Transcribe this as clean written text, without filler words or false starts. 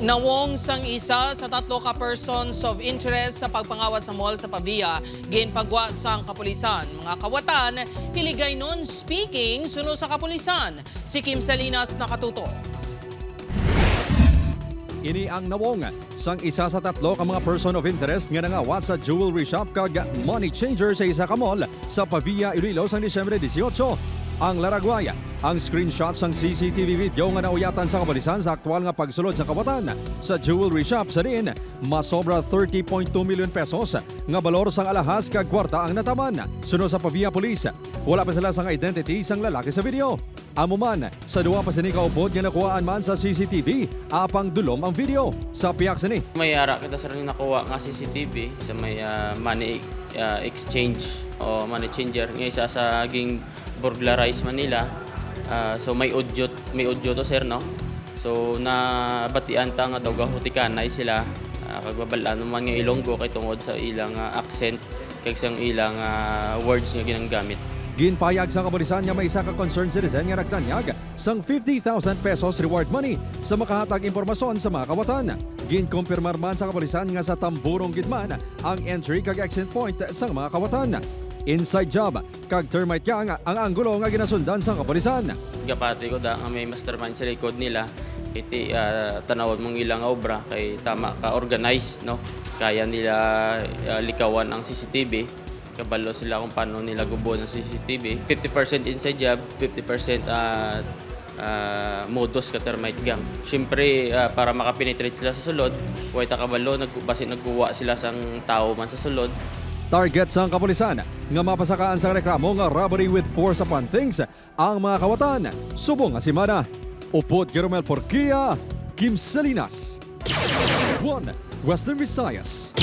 Nawong sang isa sa 3 ka persons of interest sa pagpangawat sa mall sa Pavia, ginpagwa sang kapulisan. Mga kawatan, hiligay non speaking suno sa kapulisan. Si Kim Salinas nakatuto. Ini ang nawong sang isa sa 3 ka mga person of interest nga nangawat sa jewelry shop kag money changer sa isa ka mall sa Pavia, Iloilo sang Disyembre 18. Ang laragway, ang screenshot sang CCTV video nga nauyatan sa kapulisan sa aktual nga pagsulod sa kawatan sa jewelry shop sa rin, masobra 30.2 milyon pesos nga balor sang alahas kag kwarta ang nataman. Sunod sa Pavia Police, wala pa sila sang identity sang lalaki sa video. Amo man, sa duwa pa sini kaupod nga nakuhaan man sa CCTV, apang dulom ang video. Sa piyak sini, may ara kita sa rin nakuha nga CCTV sa may money exchange o money changer nga isa sa ging burglarize Manila. So may audio to sir, no? So nabatian ta nga daw gahutikanay sila kagbabalaan naman nga Ilonggo kay tungod sa ilang accent kag sang ilang words nga ginanggamit. ginpayag sa kapulisan nga may isa ka concerned citizen nga nagtanyag sang 50,000 pesos reward money sa makahatag impormasyon sa mga kawatan. Ginkumpirmar man sa kapulisan nga sa tamburong gidman ang entry kag exit point sang mga kawatan. Inside job kag termite yang ang anggulo nga ginasundan sa kapulisan. Gapati ko da nga may mastermind sa likod nila iti tanawon mong ilang obra kay tama ka organize, no? Kaya nila likawan ang CCTV. Kabalo sila kung paano nila gubo ng CCTV. 50% inside job, 50% modus ka termite gang. Siyempre, para makapenetrate sila sa sulod, huwag kabalo, basi nagkuha sila sang tao man sa sulod. Target sang kapulisan nga mapasakaan sa reklamo nga robbery with force upon things ang mga kawatan. Subong nga simana. Upod Jeromel Porquia, Kim Salinas. 1 Western Visayas.